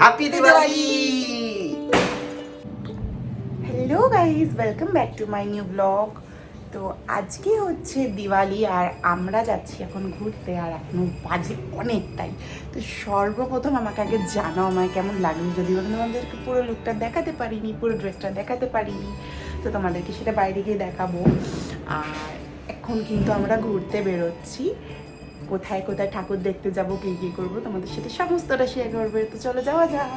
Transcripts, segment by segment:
Happy Diwali. Hello guys, welcome back to my new blog. তো আজকে হচ্ছে দিওয়ালি আর আমরা যাচ্ছি এখন ঘুরতে, আর এখনো বাজে অনেকটাই। তো সর্বপ্রথম আমাকে আগে জানাও আমায় কেমন লাগলো, যদিও আমি তোমাদেরকে পুরো লুকটা দেখাতে পারিনি, পুরো ড্রেসটা দেখাতে পারিনি, তো তোমাদেরকে সেটা বাইরে গিয়ে দেখাবো। আর এখন কিন্তু আমরা ঘুরতে বেরোচ্ছি, কোথায় কোথায় ঠাকুর দেখতে যাবো, কী কী করবো তোমাদের সাথে সমস্তটা শেয়ার করবে। তো চলো যাওয়া যাক।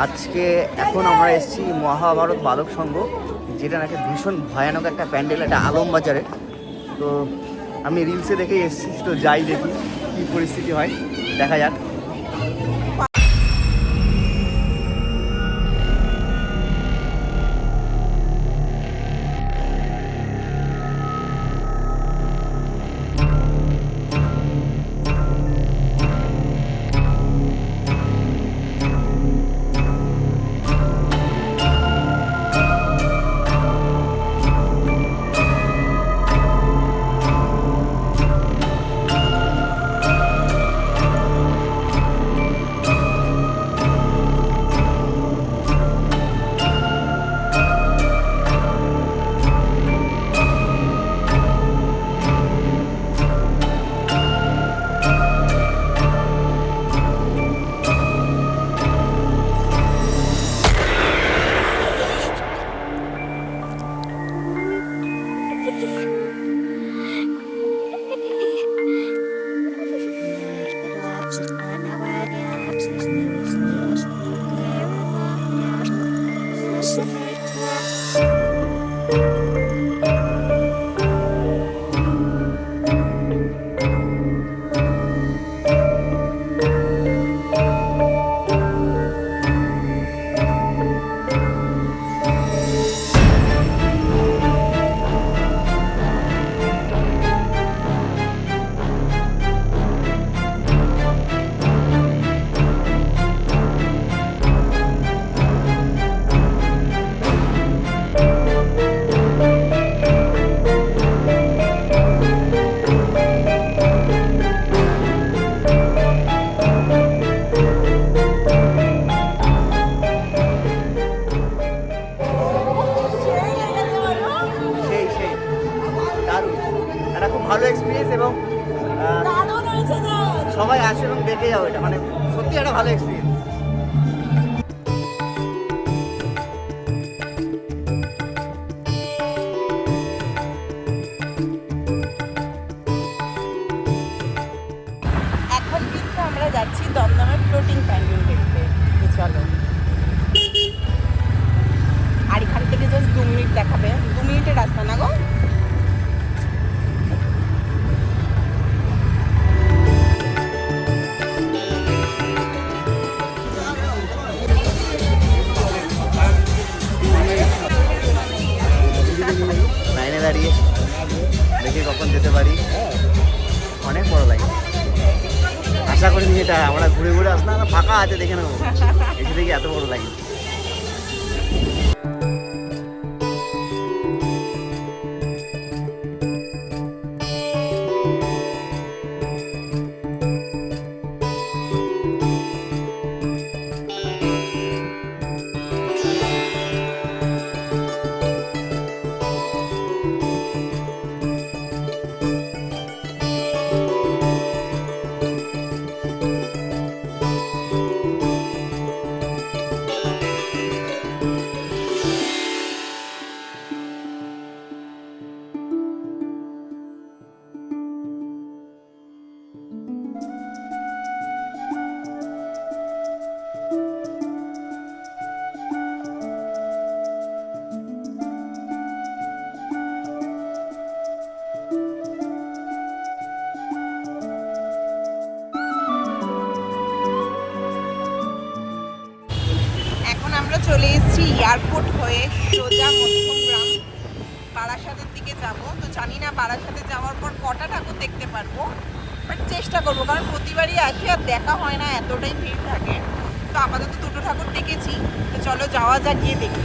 আজকে এখন আমরা এসেছি মহাভারত বালক সংঘ, যেটা নাকি ভীষণ ভয়ানক একটা প্যান্ডেল, একটা আলমবাজারে। তো আমি রিলসে দেখেই এসেছি, তো যাই দেখি কী পরিস্থিতি হয়, দেখা যাক। ভালো এক্সপিরিয়েন্স, এবং সবাই আসে এবং দেখে যাও, এটা মানে সত্যি একটা ভালো এক্সপিরিয়েন্স। এখন কিন্তু আমরা যাচ্ছি দমদমের ফ্লোটিং প্যান্ডেল দেখতে। তো চলো, আর এখান থেকে জাস্ট 2 মিনিট দেখাবে, 2 মিনিটের রাস্তা না গো। লাইনে দাঁড়িয়ে দেখি কখন যেতে পারি, অনেক বড় লাইন। আশা করিনি এটা, আমরা ঘুরে ঘুরে আসলাম, ফাঁকা আছে দেখে নেবো, এসে দেখি এত বড় লাইন। এয়ারপোর্ট হয়ে সোজা মধ্যমগ্রাম বারাসাতের দিকে যাব। তো জানি না বারাসাতে যাওয়ার পর কটা ঠাকুর দেখতে পারবো, বাট চেষ্টা করবো, কারণ প্রতিবারই আসি আর দেখা হয় না, এতটাই ভিড় থাকে। তো আপাতত দুটো ঠাকুর দেখেছি, তো চলো যাওয়া যাক, গিয়ে দেখি।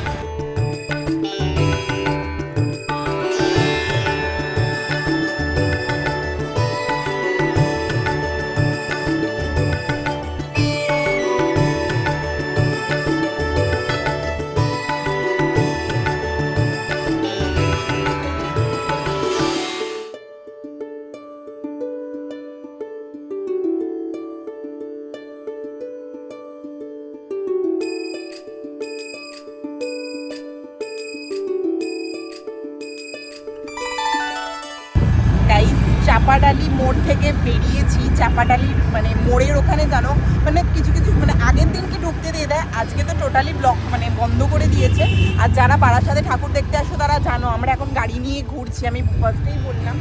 চাপাডালি মোড় থেকে বেরিয়েছি। চাপাডালি মানে মোড়ের ওখানে জানো মানে কিছু কিছু মানে আগের দিনকে ঢুকতে দিয়ে দেয়, আজকে তো টোটালি ব্লক মানে বন্ধ করে দিয়েছে। আর যারা বারাসাতে ঠাকুর দেখতে আসো তারা জানো আমরা এখন গাড়ি নিয়ে ঘুরছি। আমি ফার্স্টেই বললাম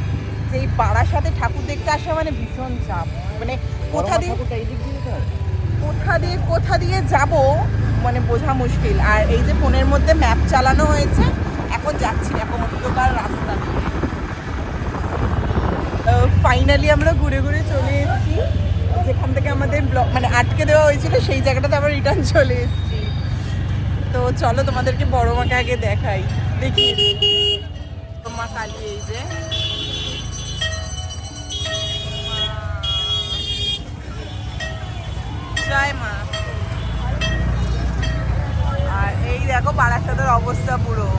যে এই বারাসাতে ঠাকুর দেখতে আসা মানে ভীষণ চাপ, মানে কোথা দিয়ে যাব মানে বোঝা মুশকিল। আর এই যে ফোনের মধ্যে ম্যাপ চালানো হয়েছে, এখন যাচ্ছি এখন অন্ধকার রাস্তা দিয়ে। ফাইনালি আমরা ঘুরে ঘুরে চলে এসেছি যেখান থেকে আমাদের ব্লগ মানে আটকে দেওয়া হয়েছিল, সেই জায়গাটাতে আবার রিটার্ন চলে এসেছি। তো চলো তোমাদেরকে বড় মাকে আগে দেখাই, দেখি মা কালী। এই যে জয় মা। আর এই দেখো বারাসাতের অবস্থা পুরো।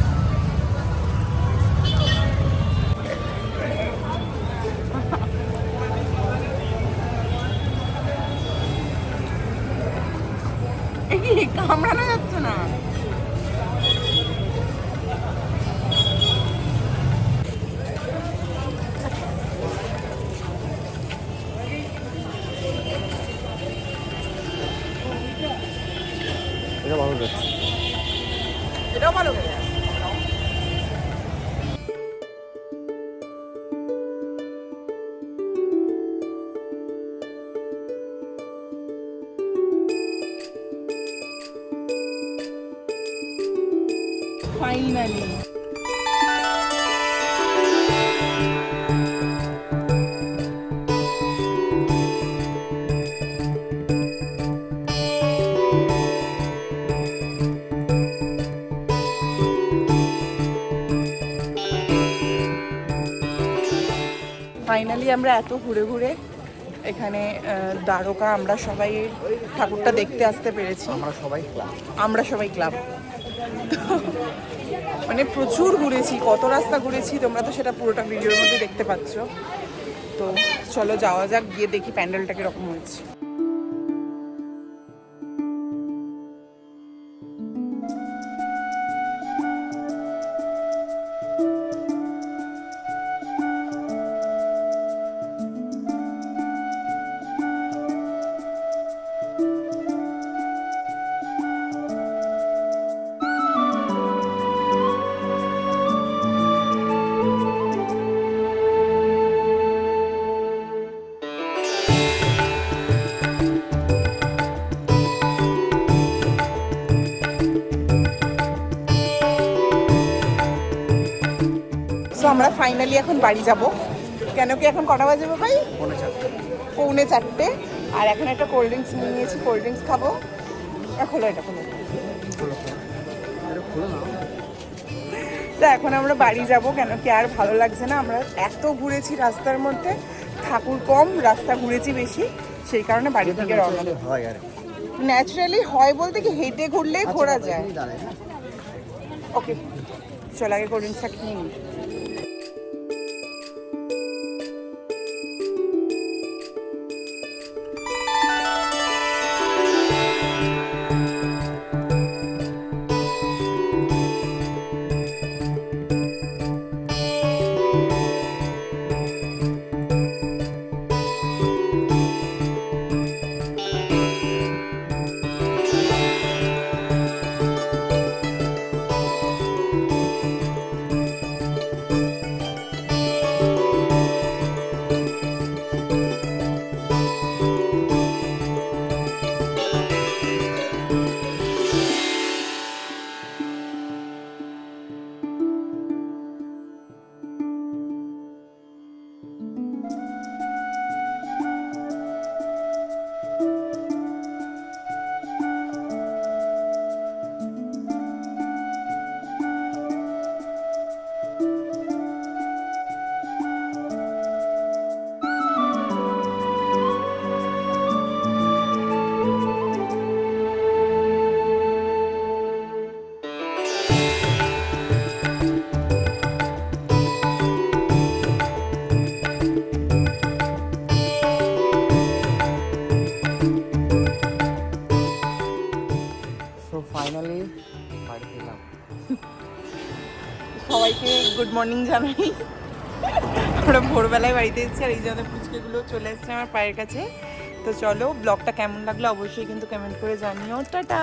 কামড়ানো যাচ্ছে না। এটাও ভালো করে। ফাইনালি আমরা এত ঘুরে ঘুরে এখানে দ্বারকা আমরা সবাই ঠাকুরটা দেখতে আসতে পেরেছি। আমরা সবাই ক্লাব মানে প্রচুর ঘুরেছি, কত রাস্তা ঘুরেছি তোমরা তো সেটা পুরোটা ভিডিওর মধ্যে দেখতে পাচ্ছ। তো চলো যাওয়া যাক, গিয়ে দেখি প্যান্ডেলটা কিরকম হয়েছে। আমরা ফাইনালি এখন বাড়ি যাব। কেন কি এখন কটা বাজে ভাই? 4:45। আর এখন একটা কোল্ড ড্রিঙ্কস নিয়ে নিয়েছি, কোল্ড ড্রিঙ্কস খাবো। খোলো এটা, খোলো। তো এখন আমরা বাড়ি যাব, কেন কি আর ভালো লাগছে না। আমরা এত ঘুরেছি রাস্তার মধ্যে, ঠাকুর কম, রাস্তা ঘুরেছি বেশি, সেই কারণে বাড়ি থেকে রওনা। ন্যাচারালি হয় বলতে কি হেঁটে ঘুরলেই ঘোরা যায়। ওকে চল আগে কোল্ড ড্রিঙ্কসটা খেয়ে নিই। গুড মর্নিং জানাই। আমরা ভোরবেলায় বাড়িতে এসেছি আর এই জন্য পুচকেগুলো চলে এসেছে আমার পায়ের কাছে। তো চলো, ব্লগটা কেমন লাগলো অবশ্যই কিন্তু কমেন্ট করে জানিও। টাটা।